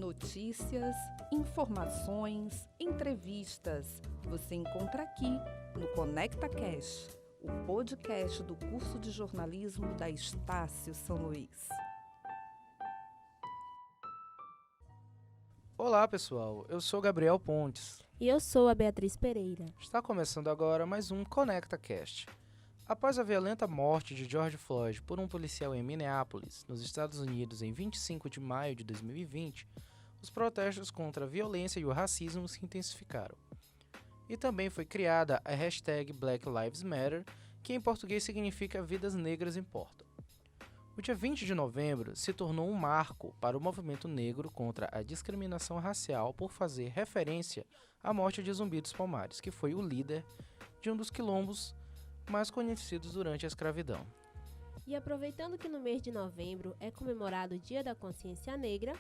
Notícias, informações, entrevistas. Você encontra aqui no Conecta Cash, o podcast do curso de jornalismo da Estácio São Luís. Olá pessoal, eu sou Gabriel Pontes. E eu sou a Beatriz Pereira. Está começando agora mais um Conecta Cast. Após a violenta morte de George Floyd por um policial em Minneapolis, nos Estados Unidos, em 25 de maio de 2020, os protestos contra a violência e o racismo se intensificaram. E também foi criada a hashtag Black Lives Matter, que em português significa Vidas Negras Importam. O dia 20 de novembro se tornou um marco para o movimento negro contra a discriminação racial por fazer referência à morte de Zumbi dos Palmares, que foi o líder de um dos quilombos mais conhecidos durante a escravidão. E aproveitando que no mês de novembro é comemorado o Dia da Consciência Negra,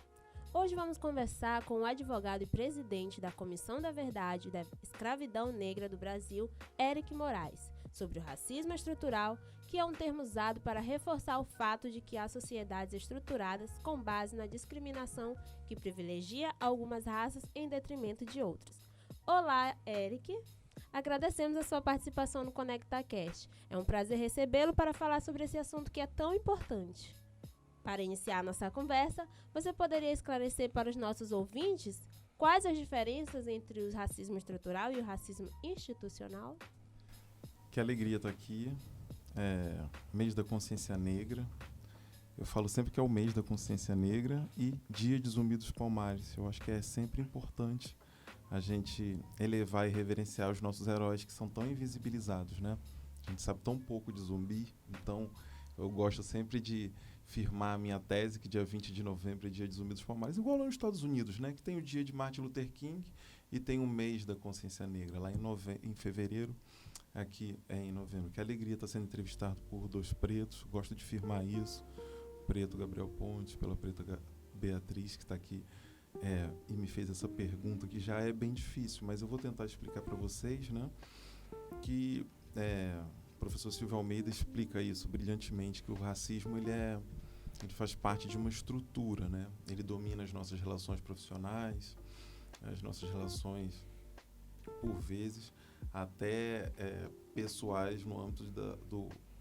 hoje vamos conversar com o advogado e presidente da Comissão da Verdade da Escravidão Negra do Brasil, Eric Moraes, sobre o racismo estrutural, que é um termo usado para reforçar o fato de que há sociedades estruturadas com base na discriminação que privilegia algumas raças em detrimento de outras. Olá, Eric! Agradecemos a sua participação no Conecta Cast. É um prazer recebê-lo para falar sobre esse assunto que é tão importante. Para iniciar nossa conversa, você poderia esclarecer para os nossos ouvintes quais as diferenças entre o racismo estrutural e o racismo institucional? Que alegria estar aqui. Mês da Consciência Negra. Eu falo sempre que é o mês da Consciência Negra e Dia de Zumbi dos Palmares. Eu acho que é sempre importante a gente elevar e reverenciar os nossos heróis que são tão invisibilizados, né? A gente sabe tão pouco de zumbi, então eu gosto sempre de firmar a minha tese que dia 20 de novembro é Dia de Zumbi dos Palmares, igual lá nos Estados Unidos, né? Que tem o dia de Martin Luther King e tem o mês da Consciência Negra, lá em fevereiro, aqui é em novembro. Que alegria estar sendo entrevistado por dois pretos, gosto de firmar isso, o preto Gabriel Pontes, pela preta Beatriz, que está aqui e me fez essa pergunta que já é bem difícil, mas eu vou tentar explicar para vocês, né? Que o professor Silvio Almeida explica isso brilhantemente, que o racismo ele faz parte de uma estrutura, né? Ele domina as nossas relações profissionais, as nossas relações, por vezes, até pessoais no âmbito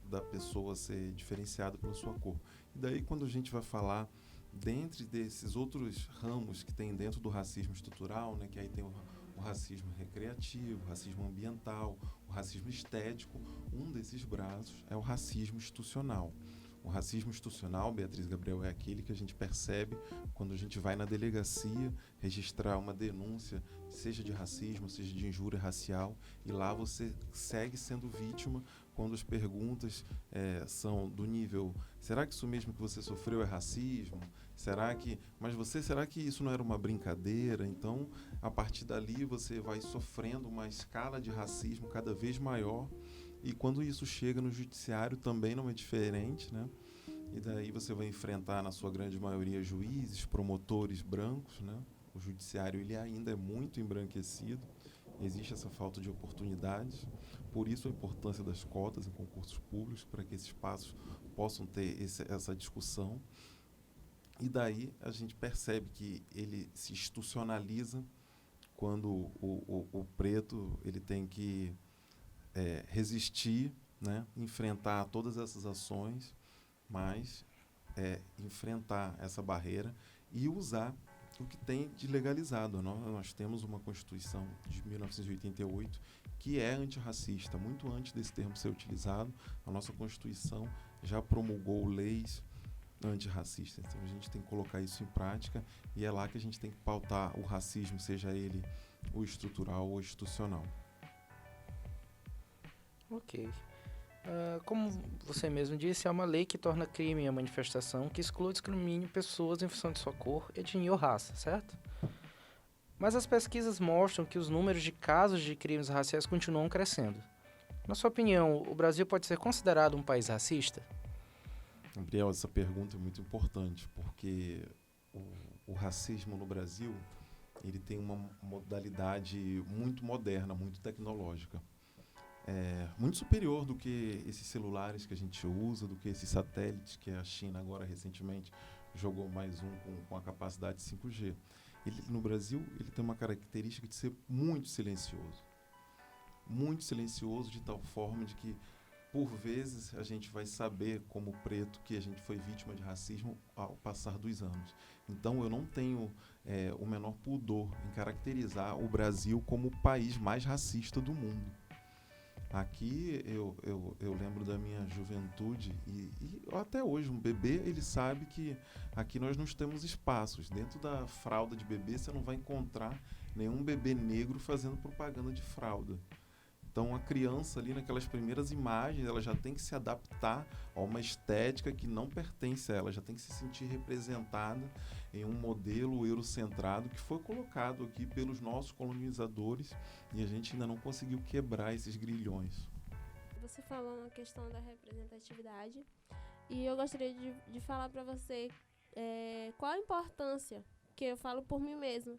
da pessoa ser diferenciada pela sua cor. E daí, quando a gente vai falar dentre desses outros ramos que tem dentro do racismo estrutural, né, que aí tem o racismo recreativo, o racismo ambiental, o racismo estético, um desses braços é o racismo institucional. O racismo institucional, Beatriz Gabriel, é aquele que a gente percebe quando a gente vai na delegacia registrar uma denúncia, seja de racismo, seja de injúria racial, e lá você segue sendo vítima quando as perguntas são do nível: será que isso mesmo que você sofreu é racismo? Será que isso não era uma brincadeira? Então, a partir dali, você vai sofrendo uma escala de racismo cada vez maior. E quando isso chega no judiciário também não é diferente, né? E daí você vai enfrentar, na sua grande maioria, juízes, promotores brancos, né? O judiciário ele ainda é muito embranquecido, existe essa falta de oportunidades, por isso a importância das cotas em concursos públicos, para que esses espaços possam ter essa discussão. E daí a gente percebe que ele se institucionaliza quando o preto ele tem que resistir, né, enfrentar todas essas ações, mas enfrentar essa barreira e usar o que tem de legalizado. Nós temos uma Constituição de 1988 que é antirracista, muito antes desse termo ser utilizado. A nossa Constituição já promulgou leis antirracistas, então a gente tem que colocar isso em prática e é lá que a gente tem que pautar o racismo, seja ele o estrutural ou institucional. Ok. Como você mesmo disse, é uma lei que torna crime a manifestação que exclui ou discrimine pessoas em função de sua cor, etnia ou raça, certo? Mas as pesquisas mostram que os números de casos de crimes raciais continuam crescendo. Na sua opinião, o Brasil pode ser considerado um país racista? Gabriel, essa pergunta é muito importante, porque o racismo no Brasil ele tem uma modalidade muito moderna, muito tecnológica. Muito superior do que esses celulares que a gente usa, do que esses satélites que a China agora recentemente jogou mais um com a capacidade 5G. No Brasil, ele tem uma característica de ser muito silencioso. Muito silencioso de tal forma de que, por vezes, a gente vai saber, como preto, que a gente foi vítima de racismo ao passar dos anos. Então, eu não tenho o menor pudor em caracterizar o Brasil como o país mais racista do mundo. Aqui, eu lembro da minha juventude e até hoje, um bebê, ele sabe que aqui nós não temos espaços. Dentro da fralda de bebê, você não vai encontrar nenhum bebê negro fazendo propaganda de fralda. Então, a criança ali, naquelas primeiras imagens, ela já tem que se adaptar a uma estética que não pertence a ela, já tem que se sentir representada em um modelo eurocentrado que foi colocado aqui pelos nossos colonizadores e a gente ainda não conseguiu quebrar esses grilhões. Você falou na questão da representatividade e eu gostaria de falar para você qual a importância, que eu falo por mim mesma,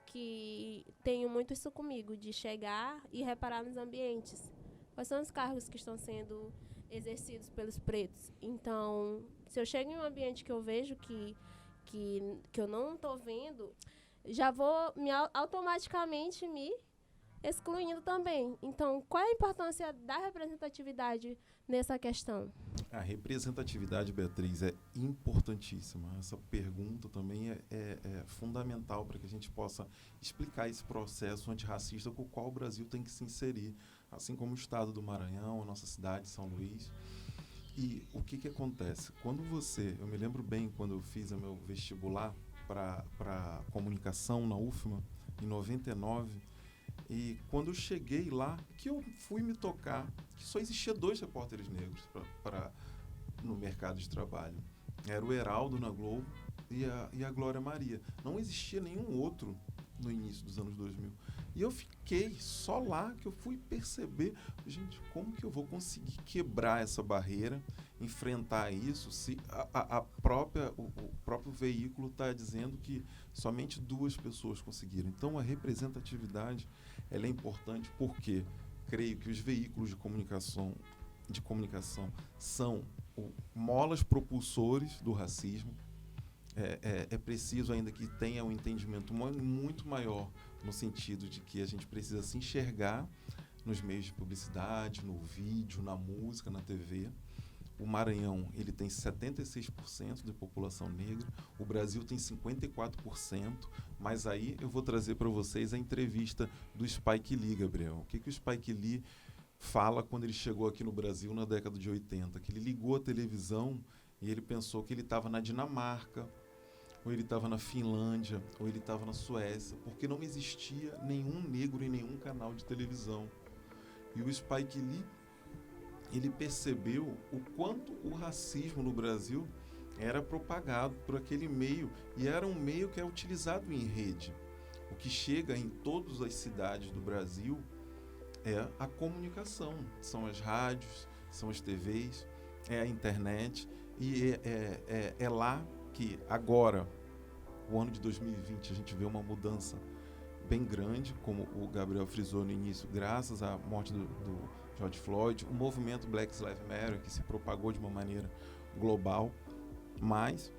que tenho muito isso comigo, de chegar e reparar nos ambientes. Quais são os cargos que estão sendo exercidos pelos pretos? Então, se eu chego em um ambiente que eu vejo que eu não estou vendo, já vou automaticamente me excluindo também. Então, qual é a importância da representatividade nessa questão? A representatividade, Beatriz, é importantíssima. Essa pergunta também é fundamental para que a gente possa explicar esse processo antirracista com o qual o Brasil tem que se inserir, assim como o estado do Maranhão, a nossa cidade, São Luís. E o que acontece? Eu me lembro bem quando eu fiz o meu vestibular para comunicação na UFMA, em 99, e quando eu cheguei lá, que eu fui me tocar que só existia 2 repórteres negros no mercado de trabalho. Era o Heraldo na Globo e a Glória Maria. Não existia nenhum outro no início dos anos 2000. E eu fiquei só lá que eu fui perceber, gente, como que eu vou conseguir quebrar essa barreira, enfrentar isso, se o próprio veículo está dizendo que somente 2 pessoas conseguiram. Então, a representatividade ela é importante porque creio que os veículos de comunicação são molas propulsores do racismo. É preciso ainda que tenha um entendimento muito maior no sentido de que a gente precisa se enxergar nos meios de publicidade, no vídeo, na música, na TV. O Maranhão ele tem 76% de população negra, o Brasil tem 54%, mas aí eu vou trazer para vocês a entrevista do Spike Lee, Gabriel. O que o Spike Lee fala quando ele chegou aqui no Brasil na década de 80? Que ele ligou a televisão e ele pensou que ele estava na Dinamarca, ou ele estava na Finlândia, ou ele estava na Suécia, porque não existia nenhum negro em nenhum canal de televisão. E o Spike Lee, ele percebeu o quanto o racismo no Brasil era propagado por aquele meio, e era um meio que é utilizado em rede. O que chega em todas as cidades do Brasil é a comunicação, são as rádios, são as TVs, é a internet, e é lá que agora, o ano de 2020, a gente vê uma mudança bem grande, como o Gabriel frisou no início, graças à morte do George Floyd, o movimento Black Lives Matter, que se propagou de uma maneira global, mas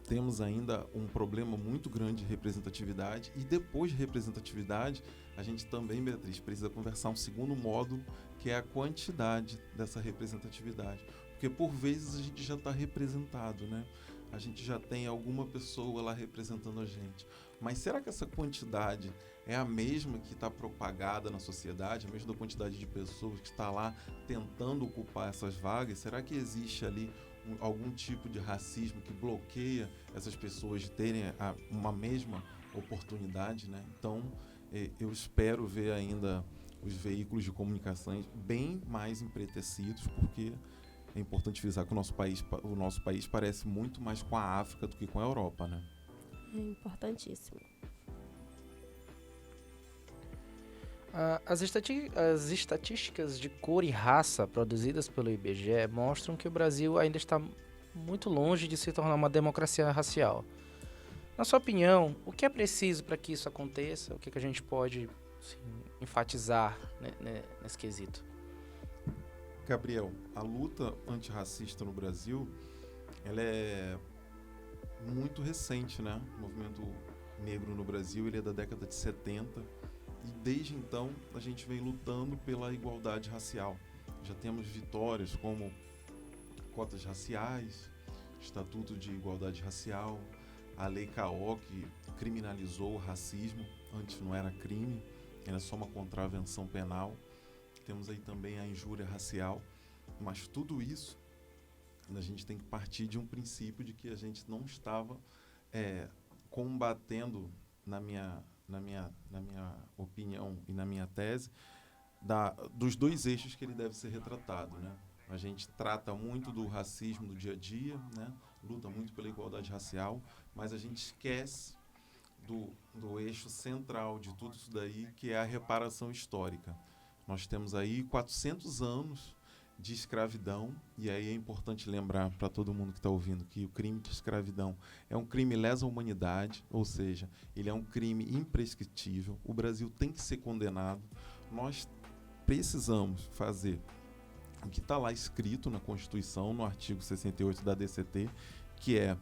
temos ainda um problema muito grande de representatividade, e depois de representatividade, a gente também, Beatriz, precisa conversar um segundo módulo, que é a quantidade dessa representatividade, porque por vezes a gente já está representado, né? A gente já tem alguma pessoa lá representando a gente. Mas será que essa quantidade é a mesma que está propagada na sociedade, a mesma quantidade de pessoas que está lá tentando ocupar essas vagas? Será que existe ali algum tipo de racismo que bloqueia essas pessoas de terem uma mesma oportunidade, né? Então, eu espero ver ainda os veículos de comunicações bem mais empretecidos, porque é importante frisar que o nosso país parece muito mais com a África do que com a Europa, né? É importantíssimo. As estatísticas de cor e raça produzidas pelo IBGE mostram que o Brasil ainda está muito longe de se tornar uma democracia racial. Na sua opinião, o que é preciso para que isso aconteça? O que a gente pode enfatizar nesse quesito? Gabriel, a luta antirracista no Brasil, ela é muito recente, né? O movimento negro no Brasil, ele é da década de 70, e desde então a gente vem lutando pela igualdade racial. Já temos vitórias como cotas raciais, Estatuto de Igualdade Racial, a Lei CAO, que criminalizou o racismo. Antes não era crime, era só uma contravenção penal. Temos aí também a injúria racial, mas tudo isso a gente tem que partir de um princípio de que a gente não estava combatendo, na minha opinião e na minha tese, dos dois eixos que ele deve ser retratado, né? A gente trata muito do racismo do dia a dia, né? Luta muito pela igualdade racial, mas a gente esquece do eixo central de tudo isso daí, que é a reparação histórica. Nós temos aí 400 anos de escravidão, e aí é importante lembrar para todo mundo que está ouvindo que o crime de escravidão é um crime lesa humanidade, ou seja, ele é um crime imprescritível. O Brasil tem que ser condenado. Nós precisamos fazer o que está lá escrito na Constituição, no artigo 68 da DCT, que é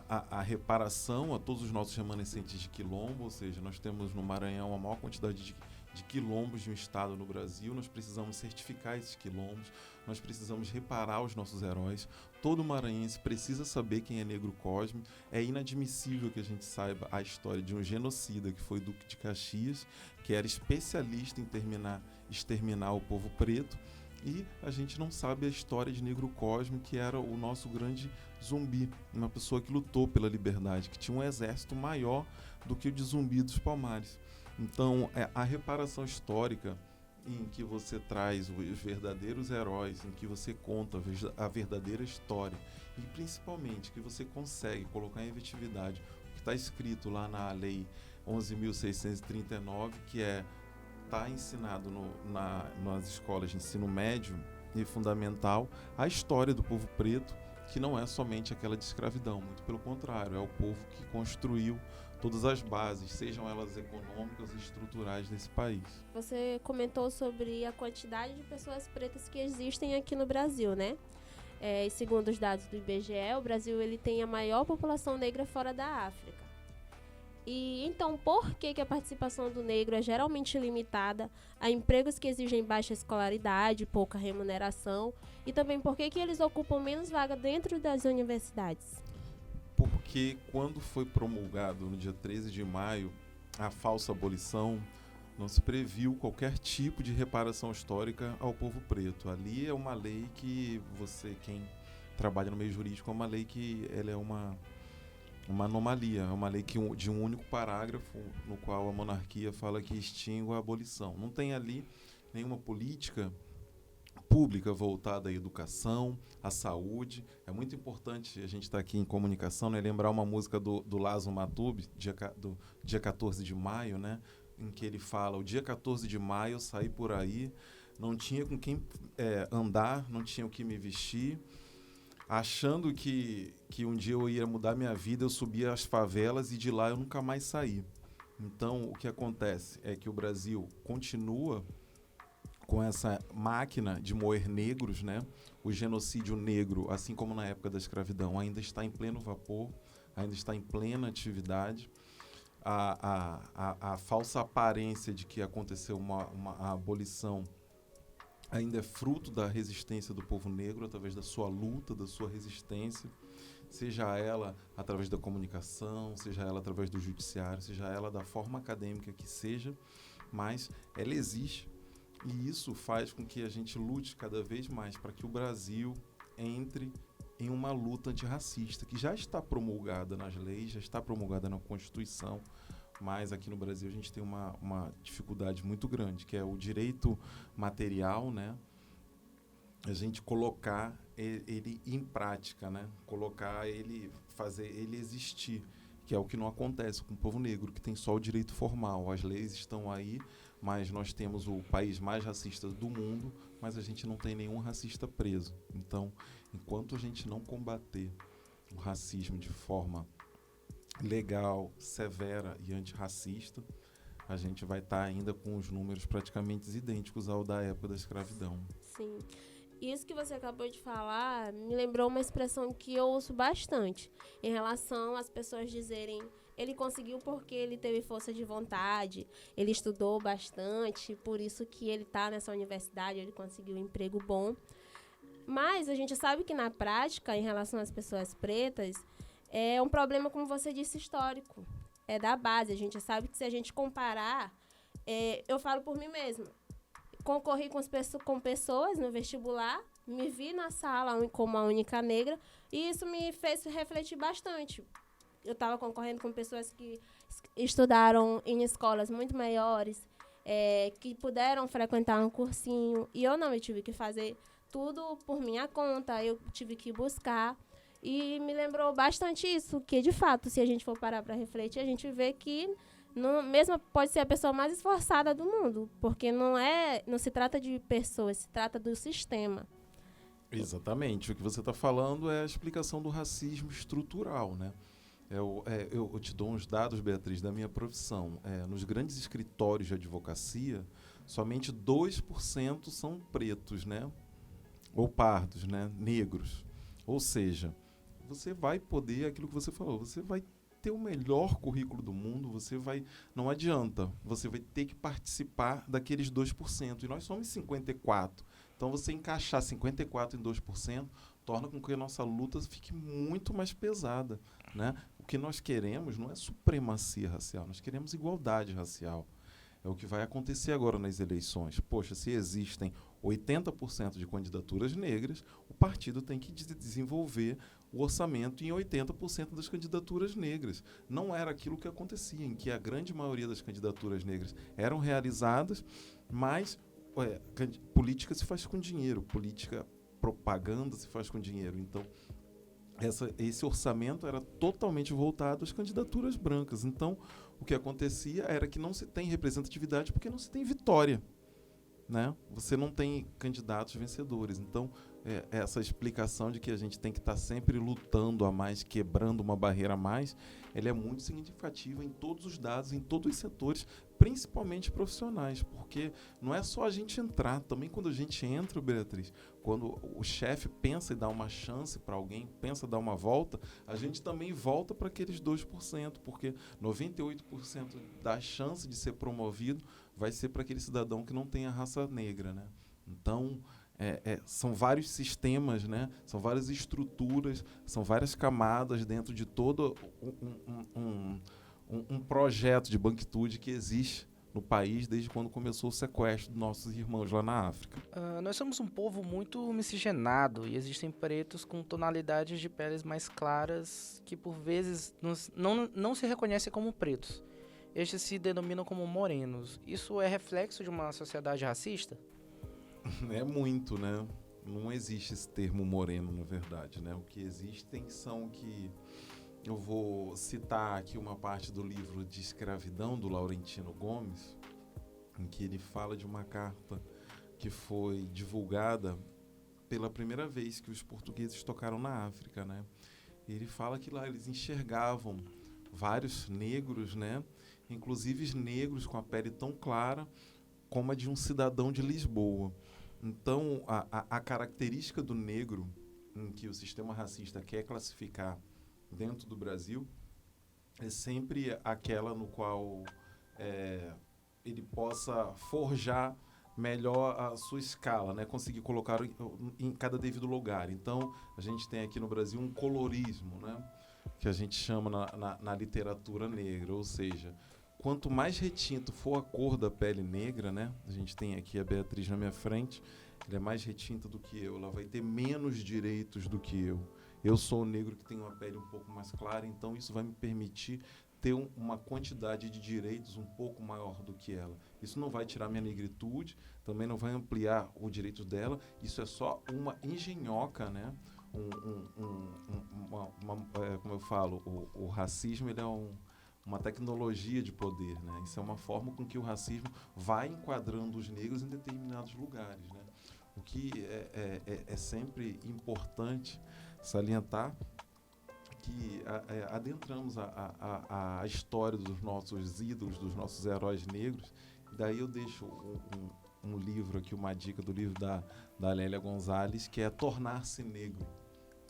a reparação a todos os nossos remanescentes de quilombo, ou seja, nós temos no Maranhão a maior quantidade de quilombos de um estado no Brasil. Nós precisamos certificar esses quilombos, nós precisamos reparar os nossos heróis. Todo maranhense precisa saber quem é Negro Cosme. É inadmissível que a gente saiba a história de um genocida que foi Duque de Caxias, que era especialista em exterminar o povo preto, e a gente não sabe a história de Negro Cosme, que era o nosso grande Zumbi, uma pessoa que lutou pela liberdade, que tinha um exército maior do que o de Zumbi dos Palmares. Então, a reparação histórica, em que você traz os verdadeiros heróis, em que você conta a verdadeira história, e principalmente que você consegue colocar em efetividade o que está escrito lá na Lei 11.639, que está ensinado nas escolas de ensino médio e fundamental, a história do povo preto, que não é somente aquela de escravidão, muito pelo contrário, é o povo que construiu todas as bases, sejam elas econômicas e estruturais desse país. Você comentou sobre a quantidade de pessoas pretas que existem aqui no Brasil, né? Segundo os dados do IBGE, o Brasil ele tem a maior população negra fora da África. E então, por que a participação do negro é geralmente limitada a empregos que exigem baixa escolaridade, pouca remuneração, e também por que eles ocupam menos vaga dentro das universidades? Porque quando foi promulgado no dia 13 de maio a falsa abolição, não se previu qualquer tipo de reparação histórica ao povo preto. Ali é uma lei que quem trabalha no meio jurídico, é uma lei que ela é uma anomalia, é uma lei de um único parágrafo, no qual a monarquia fala que extingue a abolição. Não tem ali nenhuma política pública voltada à educação, à saúde. É muito importante, a gente está aqui em comunicação, né, lembrar uma música do Lazo Matube, do dia 14 de maio, né, em que ele fala: o dia 14 de maio eu saí por aí, não tinha com quem andar, não tinha o que me vestir, achando que um dia eu ia mudar minha vida, eu subia as favelas e de lá eu nunca mais saí. Então, o que acontece é que o Brasil continua com essa máquina de moer negros, né? O genocídio negro, assim como na época da escravidão, ainda está em pleno vapor, ainda está em plena atividade. A falsa aparência de que aconteceu a abolição ainda é fruto da resistência do povo negro, através da sua luta, da sua resistência, seja ela através da comunicação, seja ela através do judiciário, seja ela da forma acadêmica que seja, mas ela existe. E isso faz com que a gente lute cada vez mais para que o Brasil entre em uma luta antirracista, que já está promulgada nas leis, já está promulgada na Constituição, mas aqui no Brasil a gente tem uma dificuldade muito grande, que é o direito material, né? A gente colocar ele em prática, né? Fazer ele existir, que é o que não acontece com o povo negro, que tem só o direito formal. As leis estão aí, mas nós temos o país mais racista do mundo, mas a gente não tem nenhum racista preso. Então, enquanto a gente não combater o racismo de forma legal, severa e antirracista, a gente vai estar ainda com os números praticamente idênticos ao da época da escravidão. Sim. Isso que você acabou de falar me lembrou uma expressão que eu ouço bastante em relação às pessoas dizerem ele conseguiu porque ele teve força de vontade, ele estudou bastante, por isso que ele está nessa universidade, ele conseguiu um emprego bom. Mas a gente sabe que na prática, em relação às pessoas pretas, é um problema, como você disse, histórico. É da base. A gente sabe que se a gente comparar, eu falo por mim mesma. Concorri com pessoas no vestibular, me vi na sala como a única negra, e isso me fez refletir bastante. Eu estava concorrendo com pessoas que estudaram em escolas muito maiores, que puderam frequentar um cursinho, e eu não, eu tive que fazer tudo por minha conta, eu tive que buscar, e me lembrou bastante isso, que de fato, se a gente for parar para refletir, a gente vê que mesmo pode ser a pessoa mais esforçada do mundo, porque não se trata de pessoas, se trata do sistema. Exatamente. O que você está falando é a explicação do racismo estrutural, né? Eu te dou uns dados, Beatriz, da minha profissão. Nos grandes escritórios de advocacia, somente 2% são pretos, né? Ou pardos, né? Negros. Ou seja, você vai poder, aquilo que você falou, você vai ter o melhor currículo do mundo, não adianta, você vai ter que participar daqueles 2%, e nós somos 54%. Então, você encaixar 54% em 2% torna com que a nossa luta fique muito mais pesada, né? O que nós queremos não é supremacia racial, nós queremos igualdade racial. É o que vai acontecer agora nas eleições. Poxa, se existem 80% de candidaturas negras, o partido tem que desenvolver o orçamento em 80% das candidaturas negras. Não era aquilo que acontecia, em que a grande maioria das candidaturas negras eram realizadas, mas política se faz com dinheiro, propaganda se faz com dinheiro. Então, esse orçamento era totalmente voltado às candidaturas brancas. Então, o que acontecia era que não se tem representatividade porque não se tem vitória, né? Você não tem candidatos vencedores. Então, essa explicação de que a gente tem que estar sempre lutando a mais, quebrando uma barreira a mais, ela é muito significativa em todos os dados, em todos os setores, principalmente profissionais, porque não é só a gente entrar, também quando a gente entra, Beatriz, quando o chefe pensa em dar uma chance para alguém, pensa em dar uma volta, a gente também volta para aqueles 2%, porque 98% da chance de ser promovido vai ser para aquele cidadão que não tem a raça negra, né? Então, são vários sistemas, né? São várias estruturas, são várias camadas dentro de todo um projeto de branquitude que existe no país desde quando começou o sequestro dos nossos irmãos lá na África. Nós somos um povo muito miscigenado e existem pretos com tonalidades de peles mais claras que por vezes não se reconhecem como pretos. Estes se denominam como morenos. Isso é reflexo de uma sociedade racista? É muito, né? Não existe esse termo moreno, na verdade, né? O que existem são que... Eu vou citar aqui uma parte do livro de escravidão do Laurentino Gomes, em que ele fala de uma carta que foi divulgada pela primeira vez que os portugueses tocaram na África, né? E ele fala que lá eles enxergavam vários negros, né? Inclusive negros com a pele tão clara como a de um cidadão de Lisboa. Então, a característica do negro em que o sistema racista quer classificar dentro do Brasil é sempre aquela no qual ele possa forjar melhor a sua escala, né? Conseguir colocar em cada devido lugar. Então, a gente tem aqui no Brasil um colorismo, né? Que a gente chama na literatura negra, ou seja, quanto mais retinto for a cor da pele negra, né? A gente tem aqui a Beatriz na minha frente, ela é mais retinta do que eu, ela vai ter menos direitos do que eu. Eu sou o negro que tem uma pele um pouco mais clara, então isso vai me permitir ter uma quantidade de direitos um pouco maior do que ela. Isso não vai tirar minha negritude, também não vai ampliar o direito dela, isso é só uma engenhoca, né? Como eu falo, o racismo ele é uma tecnologia de poder, né? Isso é uma forma com que o racismo vai enquadrando os negros em determinados lugares, né? O que é sempre importante salientar que adentramos a história dos nossos ídolos, dos nossos heróis negros, e daí eu deixo um livro aqui, uma dica do livro da Lélia Gonzalez, que é Tornar-se Negro,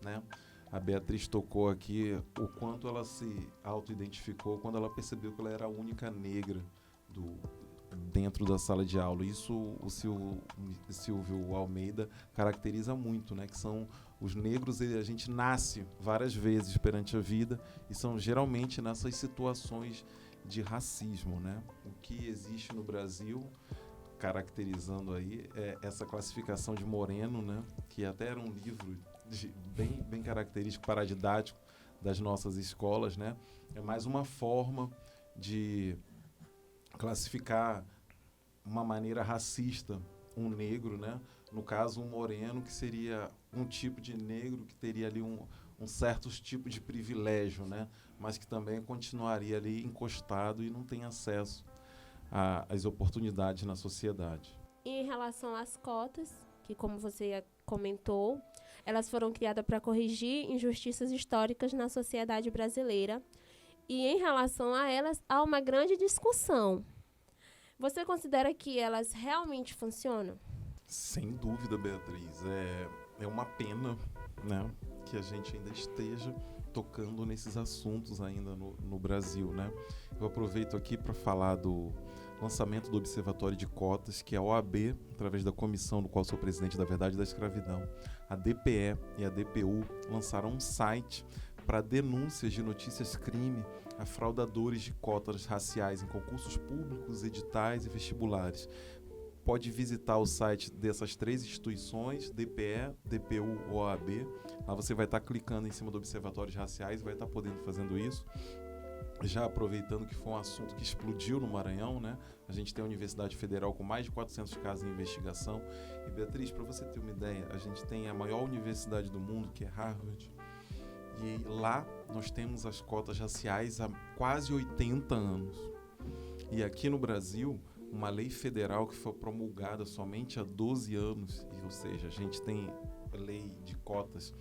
né? A Beatriz tocou aqui o quanto ela se auto-identificou quando ela percebeu que ela era a única negra dentro da sala de aula. Isso o Silvio Almeida caracteriza muito, né? Que são os negros, a gente nasce várias vezes perante a vida e são geralmente nessas situações de racismo, né? O que existe no Brasil, caracterizando aí, essa classificação de moreno, né? Que até era um livro bem característico, paradidático das nossas escolas, né? É mais uma forma de classificar uma maneira racista um negro, né? No caso, um moreno, que seria um tipo de negro que teria ali um certo tipo de privilégio, né? Mas que também continuaria ali encostado e não tem acesso às oportunidades na sociedade. E em relação às cotas, que como você comentou, elas foram criadas para corrigir injustiças históricas na sociedade brasileira. E em relação a elas, há uma grande discussão. Você considera que elas realmente funcionam? Sem dúvida, Beatriz. É uma pena, né, que a gente ainda esteja tocando nesses assuntos ainda no Brasil, né? Eu aproveito aqui para falar do lançamento do Observatório de Cotas, que a OAB, através da comissão do qual sou presidente da Verdade da Escravidão, a DPE e a DPU lançaram um site para denúncias de notícias crime a fraudadores de cotas raciais em concursos públicos, editais e vestibulares. Pode visitar o site dessas 3 instituições, DPE, DPU ou OAB. Lá você vai estar clicando em cima do Observatórios Raciais e vai estar podendo fazendo isso. Já aproveitando que foi um assunto que explodiu no Maranhão, né? A gente tem a Universidade Federal com mais de 400 casos em investigação. E, Beatriz, para você ter uma ideia, a gente tem a maior universidade do mundo, que é Harvard. E lá nós temos as cotas raciais há quase 80 anos. E aqui no Brasil, uma lei federal que foi promulgada somente há 12 anos, ou seja, a gente tem lei de cotas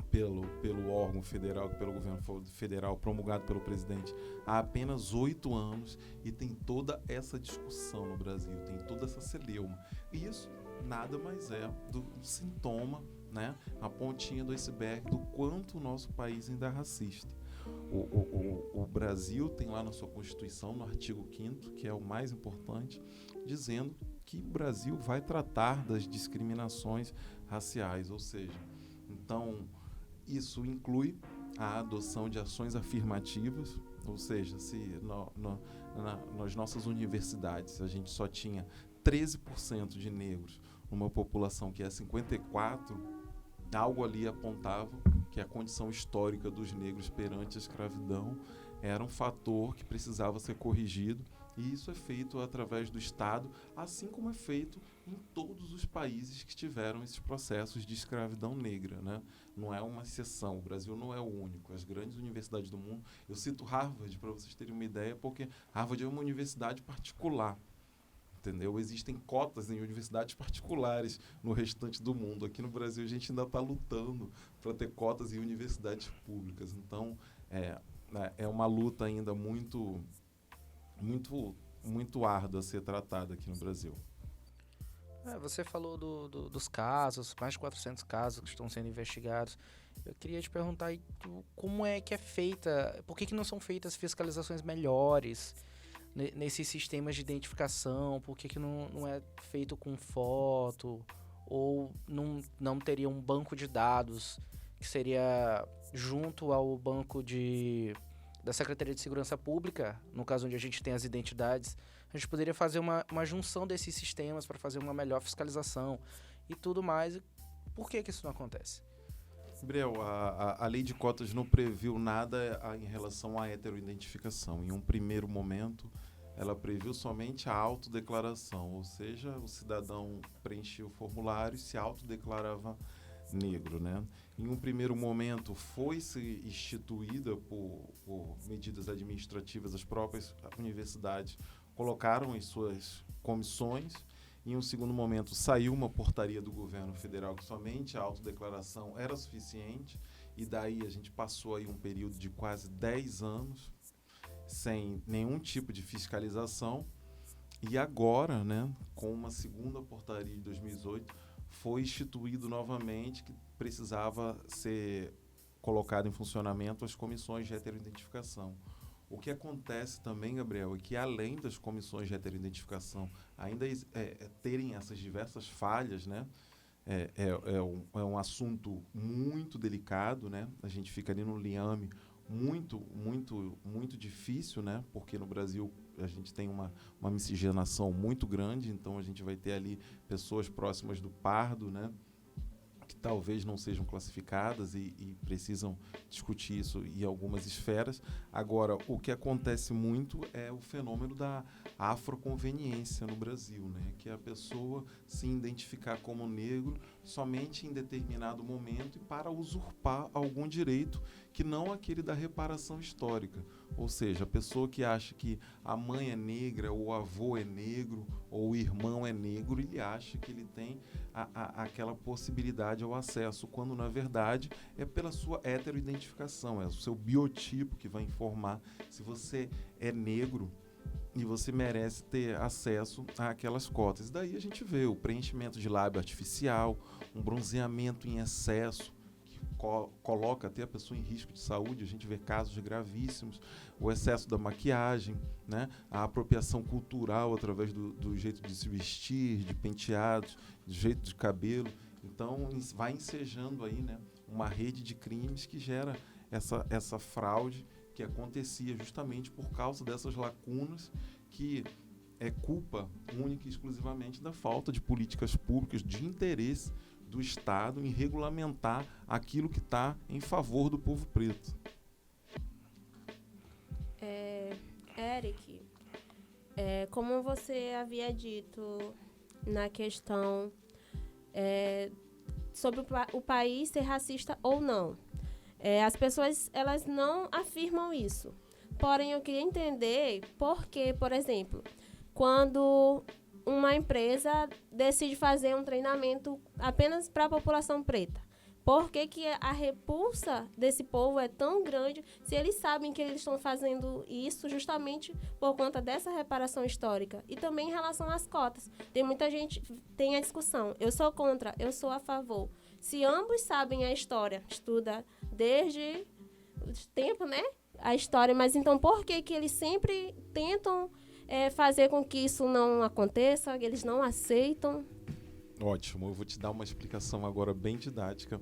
pelo órgão federal, pelo governo federal, promulgado pelo presidente há apenas 8 anos, e tem toda essa discussão no Brasil, tem toda essa celeuma. E isso nada mais é do sintoma, né, a pontinha do iceberg do quanto o nosso país ainda é racista. O Brasil tem lá na sua Constituição, no artigo 5º, que é o mais importante, dizendo que o Brasil vai tratar das discriminações raciais, ou seja, então isso inclui a adoção de ações afirmativas, ou seja, se nas nossas universidades a gente só tinha 13% de negros numa população que é 54%, algo ali apontava que a condição histórica dos negros perante a escravidão era um fator que precisava ser corrigido, e isso é feito através do Estado, assim como é feito em todos os países que tiveram esses processos de escravidão negra, né? Não é uma exceção, o Brasil não é o único. As grandes universidades do mundo, eu cito Harvard para vocês terem uma ideia, porque Harvard é uma universidade particular, entendeu? Existem cotas em universidades particulares no restante do mundo. Aqui no Brasil a gente ainda está lutando para ter cotas em universidades públicas. Então, é uma luta ainda muito árdua a ser tratada aqui no Brasil. Você falou dos casos, mais de 400 casos que estão sendo investigados. Eu queria te perguntar aí, como é que é feita, por que não são feitas fiscalizações melhores nesses sistemas de identificação? Por que não é feito com foto? Ou não teria um banco de dados que seria junto ao banco da Secretaria de Segurança Pública, no caso onde a gente tem as identidades? A gente poderia fazer uma junção desses sistemas para fazer uma melhor fiscalização e tudo mais. Por que isso não acontece? Gabriel, a lei de cotas não previu nada em relação à heteroidentificação. Em um primeiro momento, ela previu somente a autodeclaração, ou seja, o cidadão preenchia o formulário e se autodeclarava negro, né? Em um primeiro momento, foi-se instituída por medidas administrativas, as próprias universidades colocaram em suas comissões. Em um segundo momento, saiu uma portaria do governo federal que somente a autodeclaração era suficiente, e daí a gente passou aí um período de quase 10 anos sem nenhum tipo de fiscalização, E agora, né, com uma segunda portaria de 2018, foi instituído novamente que precisava ser colocado em funcionamento as comissões de heteroidentificação. O que acontece também, Gabriel, é que além das comissões de heteroidentificação ainda terem essas diversas falhas, né, é um assunto muito delicado, né? A gente fica ali no liame muito difícil, né? Porque no Brasil a gente tem uma miscigenação muito grande, então a gente vai ter ali pessoas próximas do pardo, né? Que talvez não sejam classificadas e precisam discutir isso em algumas esferas. Agora, o que acontece muito é o fenômeno da afroconveniência no Brasil, né? Que é a pessoa se identificar como negro somente em determinado momento e para usurpar algum direito que não aquele da reparação histórica. Ou seja, a pessoa que acha que a mãe é negra, ou o avô é negro, ou o irmão é negro, ele acha que ele tem aquela possibilidade ao acesso, quando na verdade é pela sua heteroidentificação, é o seu biotipo que vai informar se você é negro e você merece ter acesso àquelas cotas. Daí a gente vê o preenchimento de lábio artificial, um bronzeamento em excesso, que coloca até a pessoa em risco de saúde. A gente vê casos gravíssimos, o excesso da maquiagem, né? A apropriação cultural através do jeito de se vestir, de penteados, do jeito de cabelo. Então, vai ensejando aí, né, uma rede de crimes que gera essa fraude que acontecia justamente por causa dessas lacunas, que é culpa única e exclusivamente da falta de políticas públicas de interesse do Estado em regulamentar aquilo que está em favor do povo preto. Eric, como você havia dito na questão sobre o país ser racista ou não, as pessoas elas não afirmam isso. Porém, eu queria entender por que, por exemplo, quando uma empresa decide fazer um treinamento apenas para a população preta, por que a repulsa desse povo é tão grande se eles sabem que eles estão fazendo isso justamente por conta dessa reparação histórica? E também em relação às cotas. Tem muita gente, tem a discussão, eu sou contra, eu sou a favor. Se ambos sabem a história, estuda desde o tempo, né? A história, mas então por que eles sempre tentam fazer com que isso não aconteça, que eles não aceitam? Ótimo, eu vou te dar uma explicação agora bem didática,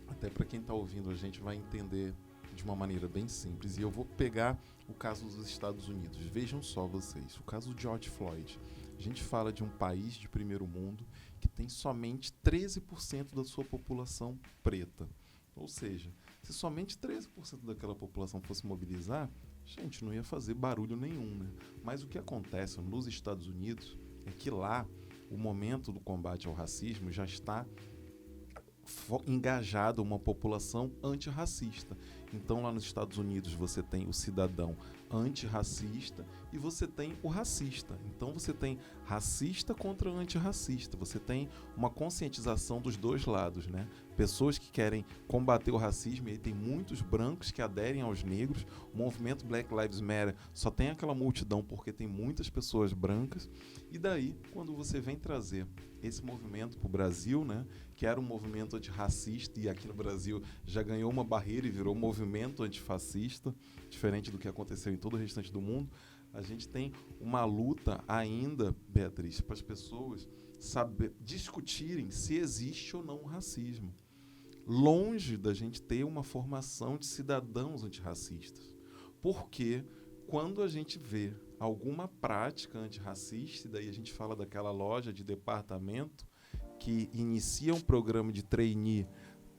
até para quem está ouvindo a gente vai entender de uma maneira bem simples. E eu vou pegar o caso dos Estados Unidos. Vejam só vocês, o caso de George Floyd. A gente fala de um país de primeiro mundo que tem somente 13% da sua população preta. Ou seja, se somente 13% daquela população fosse mobilizar, gente, não ia fazer barulho nenhum, né? Mas o que acontece nos Estados Unidos é que lá o momento do combate ao racismo já está engajado uma população antirracista. Então, lá nos Estados Unidos, você tem o cidadão antirracista e você tem o racista. Então, você tem racista contra antirracista. Você tem uma conscientização dos dois lados, né? Pessoas que querem combater o racismo, e aí tem muitos brancos que aderem aos negros. O movimento Black Lives Matter só tem aquela multidão porque tem muitas pessoas brancas. E daí, quando você vem trazer esse movimento para o Brasil, né, que era um movimento antirracista e aqui no Brasil já ganhou uma barreira e virou um movimento antifascista, diferente do que aconteceu em todo o restante do mundo, a gente tem uma luta ainda, Beatriz, para as pessoas discutirem se existe ou não o racismo. Longe da gente ter uma formação de cidadãos antirracistas. Porque quando a gente vê alguma prática antirracista, e daí a gente fala daquela loja de departamento que inicia um programa de trainee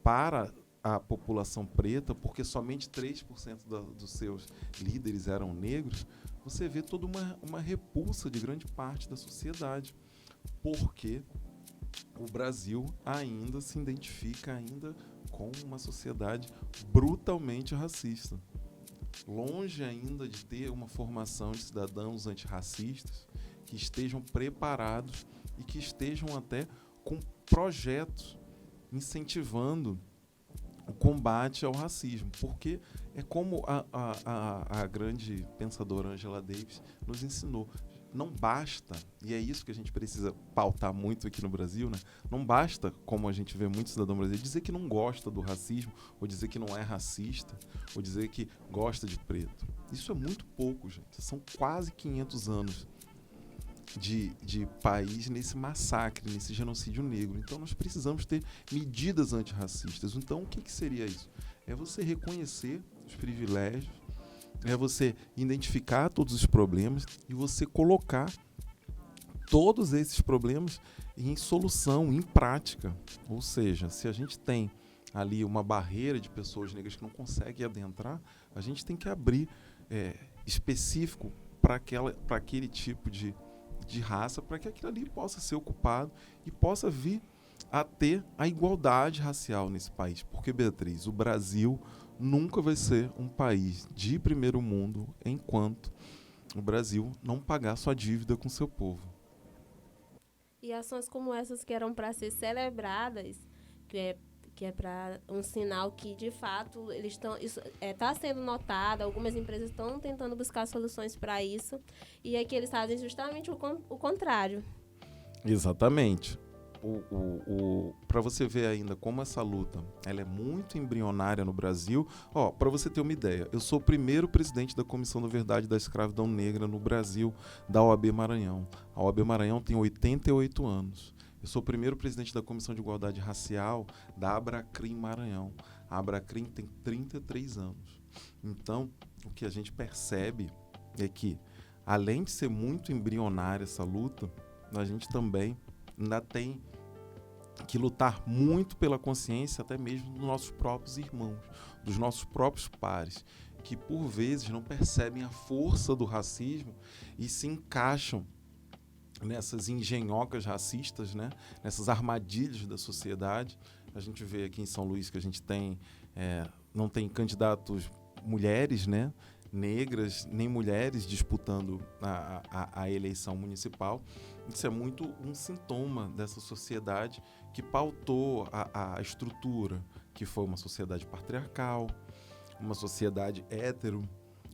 para a população preta, porque somente 3% dos seus líderes eram negros, você vê toda uma repulsa de grande parte da sociedade, porque o Brasil ainda se identifica ainda com uma sociedade brutalmente racista. Longe ainda de ter uma formação de cidadãos antirracistas que estejam preparados e que estejam até com projetos incentivando o combate ao racismo, porque é como a grande pensadora Angela Davis nos ensinou. não basta, e é isso que a gente precisa pautar muito aqui no Brasil, né? Não basta, como a gente vê muito cidadão brasileiro, dizer que não gosta do racismo, ou dizer que não é racista, ou dizer que gosta de preto. Isso é muito pouco, gente. São quase 500 anos de país nesse massacre, nesse genocídio negro. Então nós precisamos ter medidas antirracistas. Então o que seria isso? É você reconhecer os privilégios, é você identificar todos os problemas e você colocar todos esses problemas em solução, em prática. Ou seja, se a gente tem ali uma barreira de pessoas negras que não conseguem adentrar, a gente tem que abrir específico para aquele tipo de raça, para que aquilo ali possa ser ocupado e possa vir a ter a igualdade racial nesse país. Porque, Beatriz, o Brasil nunca vai ser um país de primeiro mundo enquanto o Brasil não pagar sua dívida com seu povo. E ações como essas que eram para ser celebradas, que é para um sinal que, de fato, eles estão está sendo notado, algumas empresas estão tentando buscar soluções para isso, e aqui eles fazem justamente o contrário. Exatamente. Para você ver ainda como essa luta ela é muito embrionária no Brasil, para você ter uma ideia, eu sou o primeiro presidente da Comissão da Verdade da Escravidão Negra no Brasil, da OAB Maranhão. A OAB Maranhão tem 88 anos. Eu sou o primeiro presidente da Comissão de Igualdade Racial da Abracrim Maranhão. A Abracrim tem 33 anos. Então, o que a gente percebe é que, além de ser muito embrionária essa luta, a gente também ainda tem que lutar muito pela consciência até mesmo dos nossos próprios irmãos, dos nossos próprios pares, que por vezes não percebem a força do racismo e se encaixam nessas engenhocas racistas, né? Nessas armadilhas da sociedade. A gente vê aqui em São Luís que a gente tem, não tem candidatos mulheres, né? Negras, nem mulheres disputando a eleição municipal. Isso é muito um sintoma dessa sociedade que pautou a estrutura, que foi uma sociedade patriarcal, uma sociedade hétero,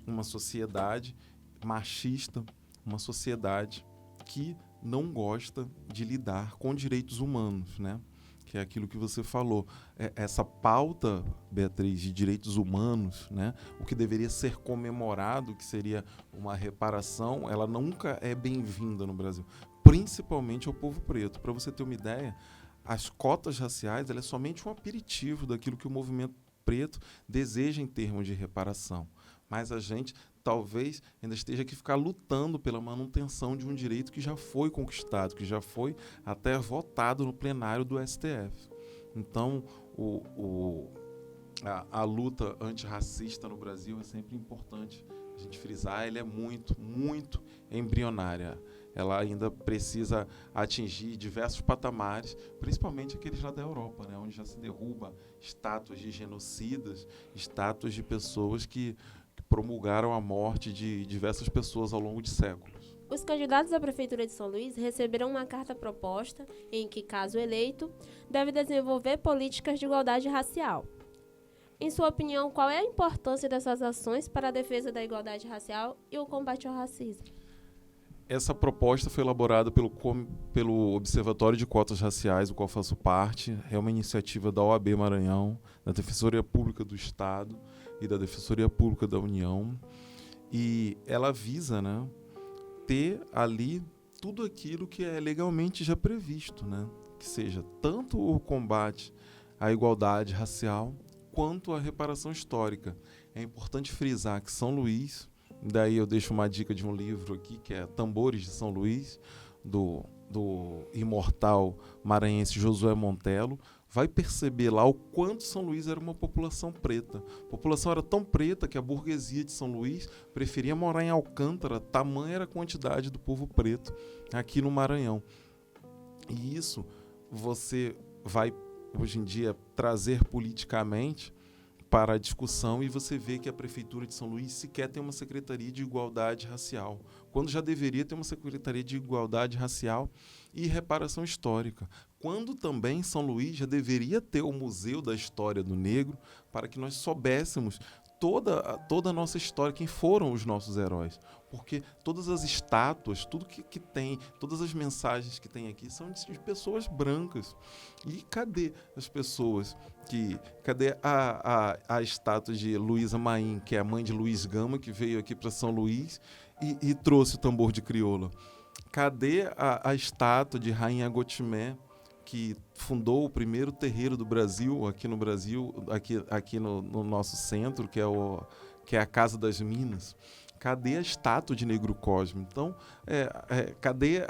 uma sociedade machista, uma sociedade que não gosta de lidar com direitos humanos, né? Que é aquilo que você falou. Essa pauta, Beatriz, de direitos humanos, né? O que deveria ser comemorado, que seria uma reparação, ela nunca é bem-vinda no Brasil, principalmente ao povo preto. Para você ter uma ideia, as cotas raciais ela é somente um aperitivo daquilo que o movimento preto deseja em termos de reparação. Mas a gente talvez ainda esteja que ficar lutando pela manutenção de um direito que já foi conquistado, que já foi até votado no plenário do STF. Então, a luta antirracista no Brasil é sempre importante a gente frisar, ela é muito, muito embrionária. Ela ainda precisa atingir diversos patamares, principalmente aqueles lá da Europa, né, onde já se derruba estátuas de genocidas, estátuas de pessoas que promulgaram a morte de diversas pessoas ao longo de séculos. Os candidatos à Prefeitura de São Luís receberão uma carta proposta em que, caso eleito, deve desenvolver políticas de igualdade racial. Em sua opinião, qual é a importância dessas ações para a defesa da igualdade racial e o combate ao racismo? Essa proposta foi elaborada pelo Observatório de Cotas Raciais, do qual faço parte. É uma iniciativa da OAB Maranhão, da Defensoria Pública do Estado e da Defensoria Pública da União. E ela visa, né, ter ali tudo aquilo que é legalmente já previsto, né? Que seja tanto o combate à igualdade racial quanto a reparação histórica. É importante frisar que São Luís, daí eu deixo uma dica de um livro aqui, que é Tambores de São Luís, do imortal maranhense Josué Montelo, vai perceber lá o quanto São Luís era uma população preta. A população era tão preta que a burguesia de São Luís preferia morar em Alcântara, tamanha era a quantidade do povo preto aqui no Maranhão. E isso você vai, hoje em dia, trazer politicamente para a discussão, e você vê que a Prefeitura de São Luís sequer tem uma Secretaria de Igualdade Racial, quando já deveria ter uma Secretaria de Igualdade Racial e Reparação Histórica, quando também São Luís já deveria ter o Museu da História do Negro, para que nós soubéssemos toda a nossa história, quem foram os nossos heróis. Porque todas as estátuas, tudo que tem, todas as mensagens que tem aqui são de pessoas brancas. E cadê as pessoas cadê a estátua de Luísa Maim, que é a mãe de Luiz Gama, que veio aqui para São Luís e trouxe o tambor de crioula? Cadê a estátua de Rainha Gotimé, que fundou o primeiro terreiro do Brasil, aqui no Brasil, aqui no nosso centro, que é a Casa das Minas? Cadê a estátua de Negro Cosme? Então, cadê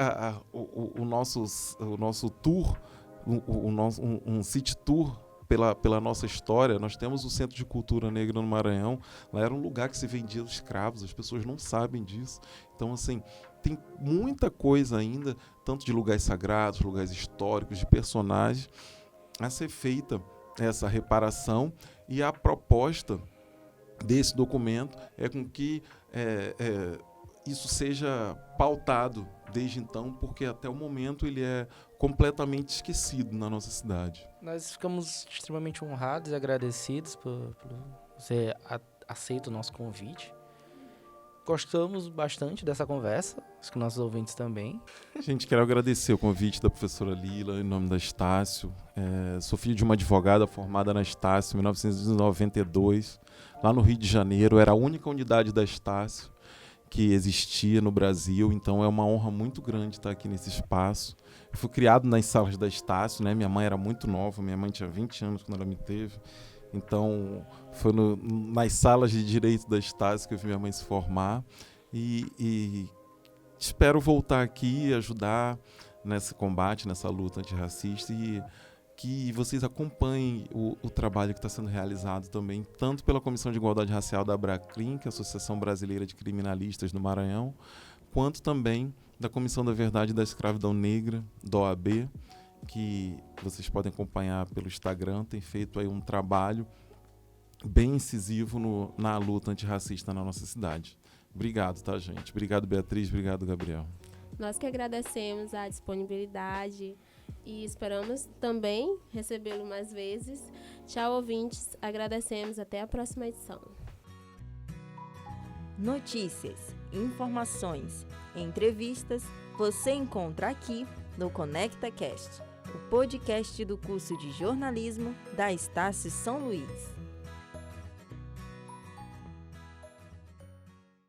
o nosso tour, um city tour pela nossa história? Nós temos o Centro de Cultura Negra no Maranhão. Lá era um lugar que se vendia escravos, as pessoas não sabem disso. Então, assim, tem muita coisa ainda, tanto de lugares sagrados, lugares históricos, de personagens, a ser feita essa reparação. E a proposta desse documento é com que isso seja pautado desde então, porque até o momento ele é completamente esquecido na nossa cidade. Nós ficamos extremamente honrados e agradecidos por você aceito o nosso convite. Gostamos bastante dessa conversa, acho que nossos ouvintes também. Gente, quero agradecer o convite da professora Lila, em nome da Estácio. Sou filho de uma advogada formada na Estácio em 1992, lá no Rio de Janeiro. Era a única unidade da Estácio que existia no Brasil, então é uma honra muito grande estar aqui nesse espaço. Eu fui criado nas salas da Estácio, né? Minha mãe era muito nova, minha mãe tinha 20 anos quando ela me teve. Então, foi nas salas de direito da Estácio que eu vi minha mãe se formar. E espero voltar aqui e ajudar nesse combate, nessa luta antirracista, e que vocês acompanhem o trabalho que está sendo realizado também, tanto pela Comissão de Igualdade Racial da Abracrim, que é a Associação Brasileira de Criminalistas do Maranhão, quanto também da Comissão da Verdade e da Escravidão Negra, da OAB, que vocês podem acompanhar pelo Instagram. Tem feito aí um trabalho bem incisivo na luta antirracista na nossa cidade. Obrigado, tá, gente? Obrigado, Beatriz. Obrigado, Gabriel. Nós que agradecemos a disponibilidade e esperamos também recebê-lo mais vezes. Tchau, ouvintes. Agradecemos. Até a próxima edição. Notícias, informações, entrevistas, você encontra aqui no ConectaCast, o podcast do curso de jornalismo da Estácio São Luís.